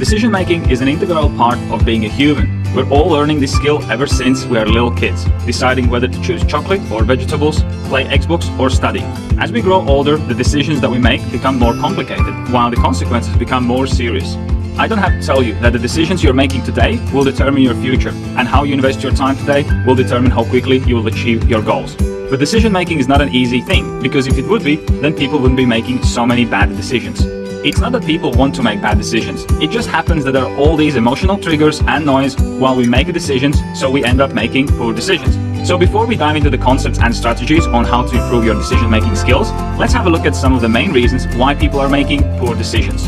Decision making is an integral part of being a human. We're all learning this skill ever since we are little kids, deciding whether to choose chocolate or vegetables, play Xbox or study. As we grow older, the decisions that we make become more complicated, while the consequences become more serious. I don't have to tell you that the decisions you're making today will determine your future, and how you invest your time today will determine how quickly you will achieve your goals. But decision making is not an easy thing, because if it would be, then people wouldn't be making so many bad decisions. It's not that people want to make bad decisions, it just happens that there are all these emotional triggers and noise while we make decisions, so we end up making poor decisions. So before we dive into the concepts and strategies on how to improve your decision-making skills, let's have a look at some of the main reasons why people are making poor decisions.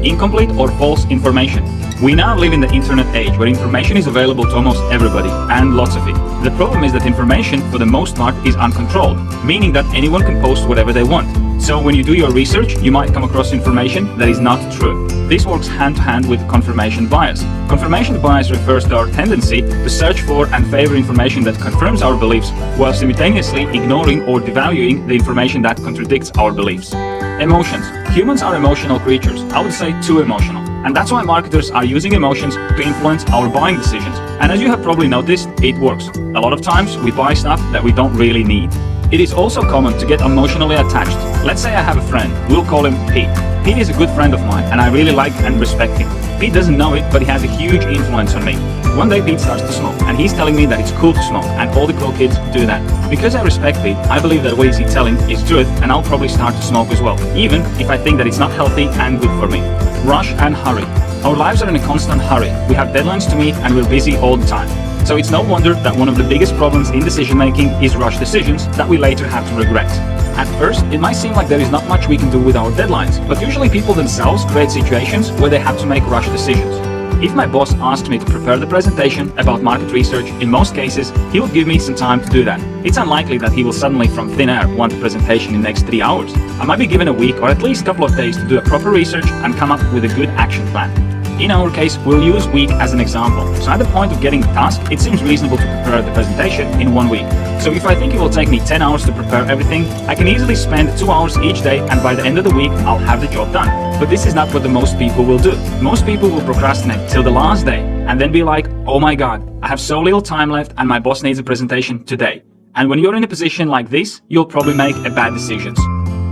Incomplete or false information. We now live in the internet age where information is available to almost everybody, and lots of it. The problem is that information, for the most part, is uncontrolled, meaning that anyone can post whatever they want. So when you do your research, you might come across information that is not true. This works hand to hand with confirmation bias. Confirmation bias refers to our tendency to search for and favor information that confirms our beliefs, while simultaneously ignoring or devaluing the information that contradicts our beliefs. Emotions. Humans are emotional creatures. I would say too emotional. And that's why marketers are using emotions to influence our buying decisions. And as you have probably noticed, it works. A lot of times we buy stuff that we don't really need. It is also common to get emotionally attached. Let's say I have a friend, we'll call him Pete. Pete is a good friend of mine and I really like and respect him. Pete doesn't know it, but he has a huge influence on me. One day Pete starts to smoke and he's telling me that it's cool to smoke and all the cool kids do that. Because I respect Pete, I believe that what he's telling is truth and I'll probably start to smoke as well, even if I think that it's not healthy and good for me. Rush and hurry. Our lives are in a constant hurry. We have deadlines to meet and we're busy all the time. So it's no wonder that one of the biggest problems in decision making is rush decisions that we later have to regret. At first, it might seem like there is not much we can do with our deadlines, but usually people themselves create situations where they have to make rush decisions. If my boss asked me to prepare the presentation about market research, in most cases, he will give me some time to do that. It's unlikely that he will suddenly from thin air want a presentation in the next 3 hours. I might be given a week or at least a couple of days to do a proper research and come up with a good action plan. In our case, we'll use week as an example. So at the point of getting the task, it seems reasonable to prepare the presentation in 1 week. So if I think it will take me 10 hours to prepare everything, I can easily spend 2 hours each day and by the end of the week, I'll have the job done. But this is not what the most people will do. Most people will procrastinate till the last day and then be like, oh my God, I have so little time left and my boss needs a presentation today. And when you're in a position like this, you'll probably make a bad decisions.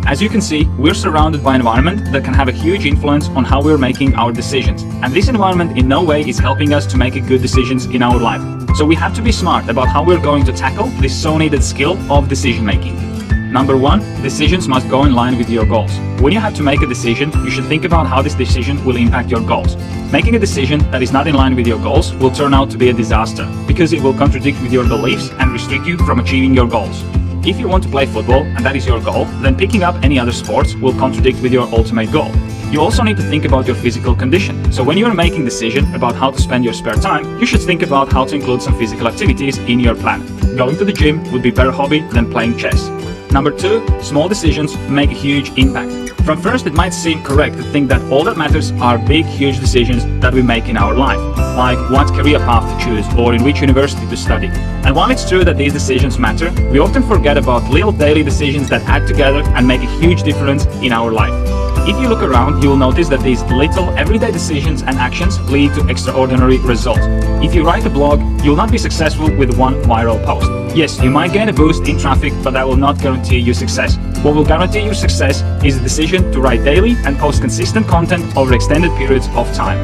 As you can see, we're surrounded by an environment that can have a huge influence on how we're making our decisions. And this environment in no way is helping us to make good decisions in our life. So we have to be smart about how we're going to tackle this so needed skill of decision making. Number 1, decisions must go in line with your goals. When you have to make a decision, you should think about how this decision will impact your goals. Making a decision that is not in line with your goals will turn out to be a disaster, because it will contradict with your beliefs and restrict you from achieving your goals. If you want to play football and that is your goal, then picking up any other sports will contradict with your ultimate goal. You also need to think about your physical condition. So when you are making a decision about how to spend your spare time, you should think about how to include some physical activities in your plan. Going to the gym would be a better hobby than playing chess. Number 2, small decisions make a huge impact. From first, it might seem correct to think that all that matters are big, huge decisions that we make in our life, like what career path to choose or in which university to study. And while it's true that these decisions matter, we often forget about little daily decisions that add together and make a huge difference in our life. If you look around, you will notice that these little everyday decisions and actions lead to extraordinary results. If you write a blog, you will not be successful with one viral post. Yes, you might gain a boost in traffic, but that will not guarantee you success. What will guarantee you success is the decision to write daily and post consistent content over extended periods of time.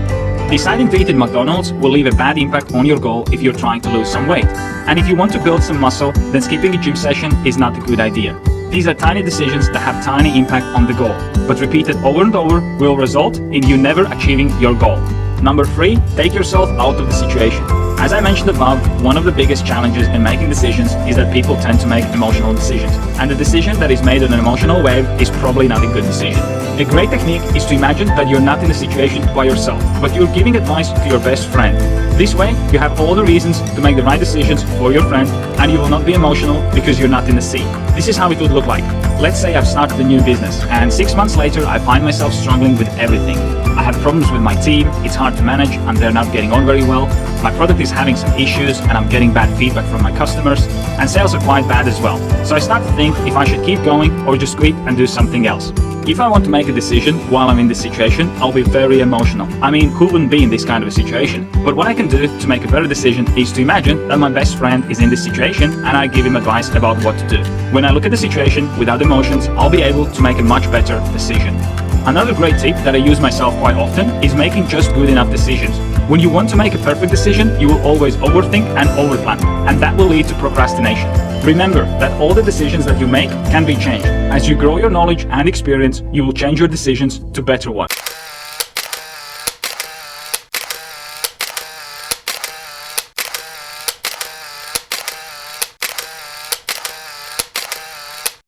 Deciding to eat at McDonald's will leave a bad impact on your goal if you're trying to lose some weight. And if you want to build some muscle, then skipping a gym session is not a good idea. These are tiny decisions that have tiny impact on the goal, but repeated over and over will result in you never achieving your goal. Number 3, take yourself out of the situation. As I mentioned above, one of the biggest challenges in making decisions is that people tend to make emotional decisions. And the decision that is made on an emotional wave is probably not a good decision. A great technique is to imagine that you're not in a situation by yourself, but you're giving advice to your best friend. This way, you have all the reasons to make the right decisions for your friend, and you will not be emotional because you're not in the scene. This is how it would look like. Let's say I've started a new business, and 6 months later I find myself struggling with everything. I have problems with my team, it's hard to manage, and they're not getting on very well. My product is having some issues, and I'm getting bad feedback from my customers, and sales are quite bad as well. So I start to think if I should keep going or just quit and do something else. If I want to make a decision while I'm in this situation, I'll be very emotional. I mean, who wouldn't be in this kind of a situation? But what I can do to make a better decision is to imagine that my best friend is in this situation and I give him advice about what to do. When I look at the situation without emotions, I'll be able to make a much better decision. Another great tip that I use myself quite often is making just good enough decisions. When you want to make a perfect decision, you will always overthink and overplan, and that will lead to procrastination. Remember that all the decisions that you make can be changed. As you grow your knowledge and experience, you will change your decisions to better ones.